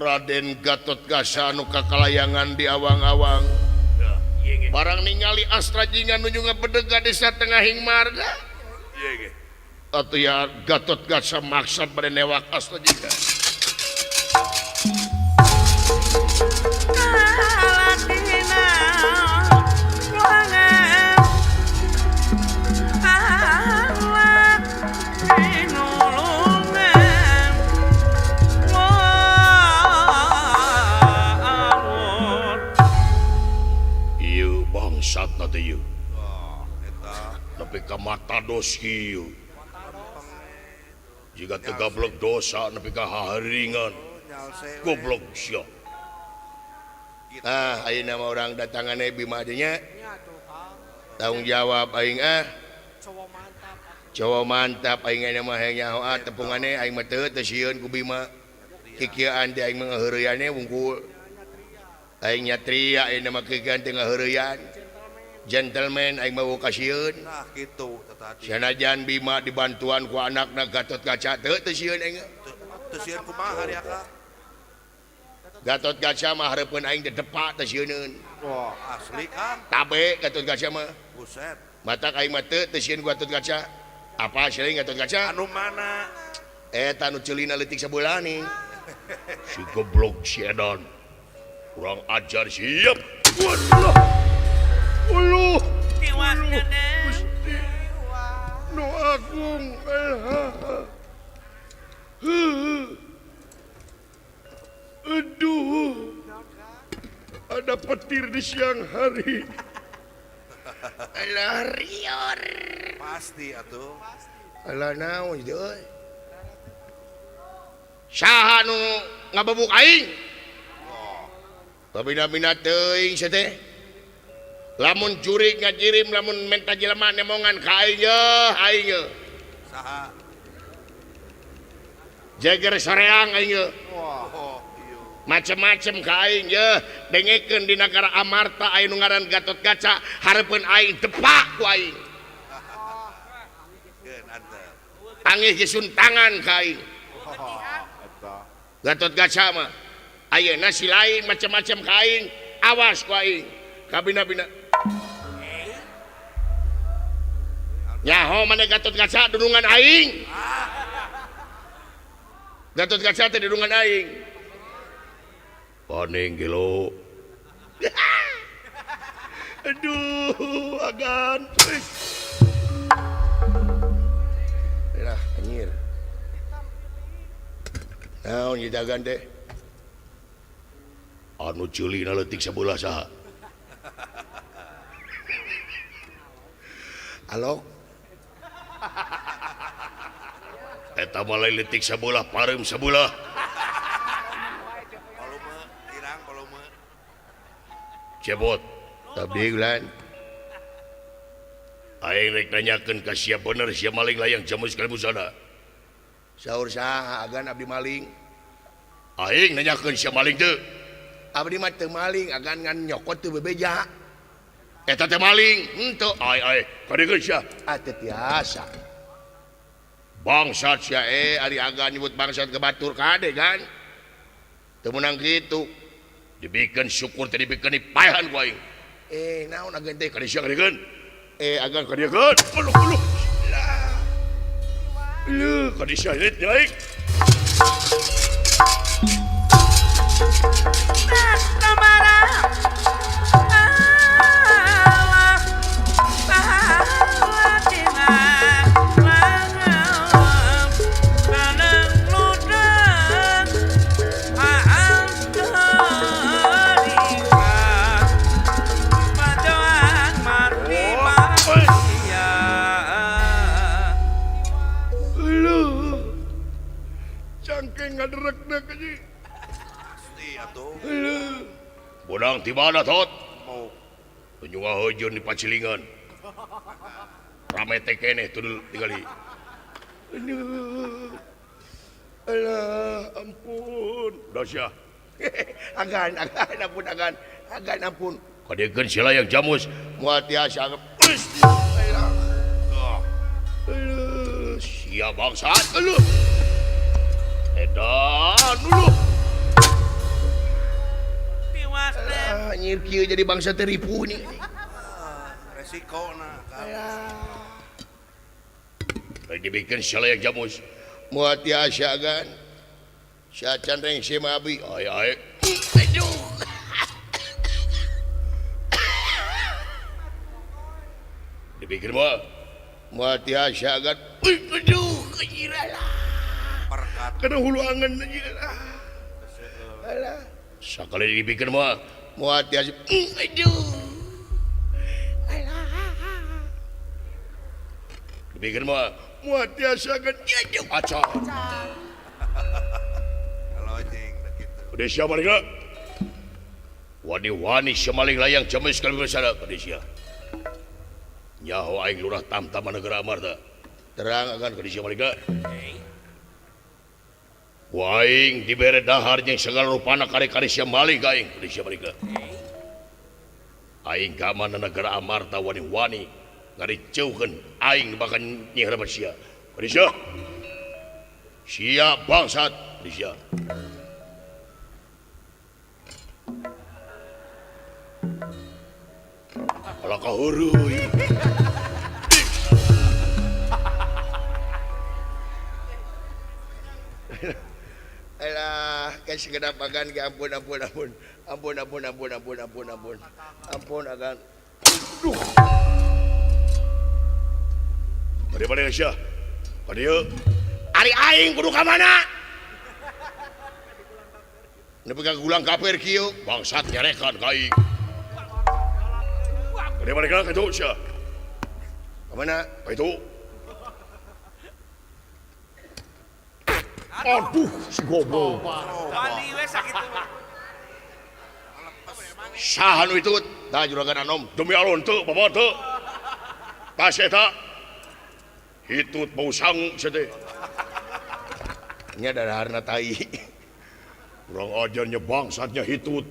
Raden Gatotkaca anu kakalayangan di awang-awang barang ningali astra jingan nuju ngabedega desa tengahing marga atuh ya Gatotkaca maksud pada newak astra jingan bangsat nanti yuk tapi ke mata dosi yuk jika tegablok dosa tapi ke haringan goblok siap ayo nama orang datangan Bima adanya tanggung jawab aing cowok mantap aing nama nyawa tepungannya aing mah teu sieun ku Bima kikieuan di aing mangaheureuyana wungkul aing nyatria aing nama kegan tengah heureyan gentleman aing mau kasieun nah gitu tadi sanajan Bima dibantuan ku anakna Gatotkaca teu sieun aing teu sieun kumaha ya Kak Gatotkaca mah hareupeun aing dedepa teu sieun wah asli Kang tabe Gatotkaca mah buset matak aing mah teu sieun Gatotkaca apa sih Gatotkaca anu mana eta nu ceulina leutik sabeula nih si goblok si edan kurang ajar siap waduh uluh Gusti nu agung aduh ada petir di siang hari alah rior pasti atuh alah naon ieu saha nu ngabebuk aing babina-bina teuing sia teh lamun curi ngajirim lamun menta jelema nemongan ka aing ye saha jager soreang aing ye wah macem-macem ka aing ye dengekeun di nagara Amarta aya nu ngaran Gatotkaca hareupeun aing depak ku aing geun antep angih ge suntangan ka aing Gatotkaca mah ayeuna si lain macem-macem ka aing awas ku aing kabina-bina nyaho maneh Gatotkaca dudungan aing Gatotkaca teh dudungan aing paning gelo aduh agan lah anjir naon ieu dagan teh anu ceulina leutik sabeula saha alok eta mah lain leutik sabeula pareum sabeula volume cebot tapi ulan aing rek nanyakeun ka sia bener sia maling layang jamus kalemu sana saur saha agan abdi maling aing nanyakeun sia maling teu abdi mah teu maling agan ngan nyokot teu bebeja eta teh maling henteu ai kadeukeun sia teu tiasa bangsat sia ari agan nyebut bangsat ke batur kade kan teu meunang kitu dibikeun syukur teh dibikeun paehan ku aing naon agan teh kada sia kadeukeun agan kadeukeun uluh lu kada sia hit aing ngaderek-derek aja pasti atuh bodang di mana tot mau tunjung ngahejeun di Pacilingan rame teh keneh tudul tingali alah ampun dasya agan ampun kadeukeun si layang jamus moal tiasa anggap sia bangsat edan dulu anjir kieu jadi bangsa teripu nih. Resiko na. Lagi dibikin yang jamus. Muat ya syagan. Sya candreng si mabi. Ay. Aduh. Dipikir muat ya syagan. Aduh, kejiralah. Perkat. Kena hulu angan aja. Alah. Sekali dipikir muat ya. Aduh. Dipikir muat ya syagan. Aduh. Acak. Kalau anjing gitu. Udah siapa maling lah? Wani-wani semaling layang jamis sekali bersara. Udah siapa? Nyaho aing lurah tam-tama negara Amarta. Terang akan ke siapa maling lah? Waing diberi dahar yang segala rupana kari-kari siapa maling ka aing. Udah siapa maling lah? Aing kamana negara Amarta wani-wani. Ngaricaukan aing bakal nyiharapan siapa. Udah siapa? Siap bangsat. Udah siapa? Alah kahurui. Alah, kan sekedap agan ke ampun agan. Duh. Pada Syah. Pada ari aing kudu ka mana? Nepi ka gulang kafir kieu, bangsat nyarekan ka aing. Pada mereka ka itu Syah. Ka mana? Ka itu. Aduh, si goblok. Wani we sakit tuh. Saha nu itu? Da juragan anom, demi Allah teu, bawa teu. Tas eta. Hitut bau sangu sete. Nya daharna tai. Urang ajarnya bangsatnya hitut.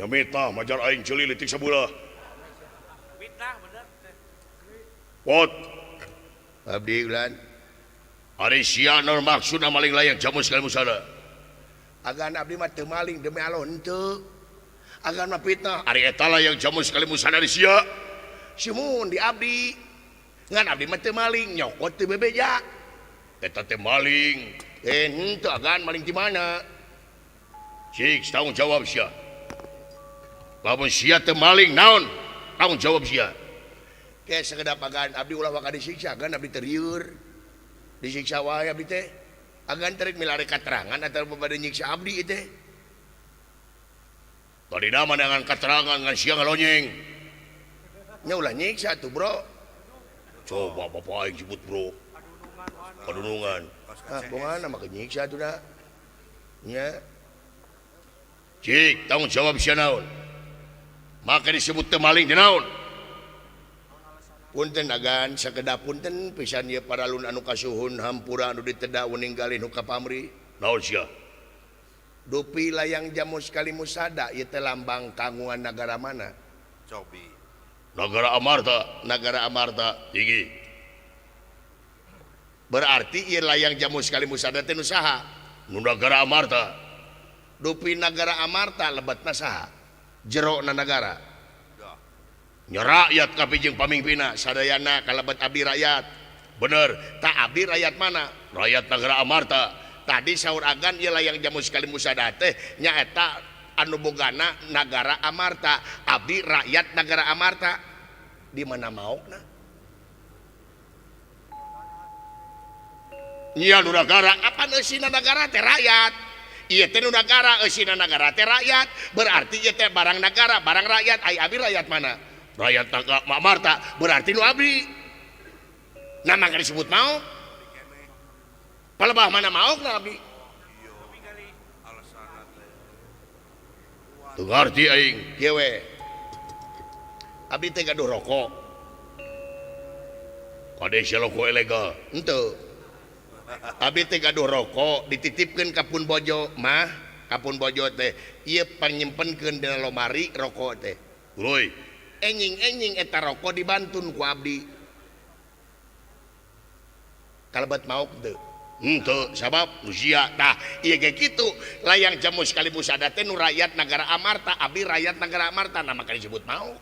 Nya meta majar aing ceuli leutik sabulah. Fitnah bener. Pot. Abdi ulan. Ari sia nor maksudna maling layang jamus sekali musada. Agan abdi mah teu maling demi Allah henteu. Agan mah fitnah. Ari eta layang jamus sekali musada di sia. Simun di abdi. Ngan abdi mah teu maling, nyokot teu bebeja. Eta teh maling. Henteu agan maling di mana? Cik tanggung jawab sia. Lamun sia teu maling naon? Tanggung jawab sia. Ke sekedap agan abdi ulah waka disiksa, agan abdi terieur. Disiksa wae abdi teh. Agan terik milari katerangan atau bade nyiksa abdi ieu teh. Tadi nama dengan katerangan ngan sia ngalonyeng. Nya ulah nyiksa tuh, Bro. Coba bapak aing sebut, Bro. Padunungan. Ah, bongana mah nyiksa tuh dah. Nya. Cik, tanggung jawab sia naon? Maka disebut teu maling teh naon? Punten agan sakedap punten pisan ieu paralun anu kasuhun hampura anu diteda ninggalin nu ka pamri. Naon sia? Dupi layang jamus kali musada ieu teh lambang kagungan nagara mana? Cobi. Negara Amarta. Negara Amarta tinggi. Berarti ieu layang jamus kali musada teh nu saha? Nu negara Amarta. Dupi negara Amarta lebetna saha? Jerona negara. Nya rakyat kapijeng pamimpina sadayana kalebet abdi rakyat. Bener, tak abdi rakyat mana? Rakyat negara Amarta. Tadi saur agan ieu layang jamus kali musada teh nya eta anu bogana negara Amarta. Abdi rakyat negara Amarta. Di mana maokna? Nya nu negara apa eusina negara teh rakyat. Ieu teh nu negara eusina negara teh rakyat. Berarti ieu teh barang negara, barang rakyat. Ai abdi rakyat mana? Rakyat negara Amarta. Berarti nu abdi. Nama ka disebut maok. Palebah mana maokna abdi? Tuh ngarti aing, kieu we. Abdi teh gaduh rokok. Kade sia rokok ilegal. Henteu. Abdi teh gaduh rokok dititipkeun ka pun bojo mah, ka pun bojo teh ieu panyimpenkeun dina lomari rokok teh. Uy, enjing-enjing eta rokok dibantun ku abdi. Kalebet maok teu. Henteu sabab usia tah ieu ge kitu layang jamu sekali musada teh nu rakyat negara Amarta abdi rakyat negara Amarta nama kali disebut mau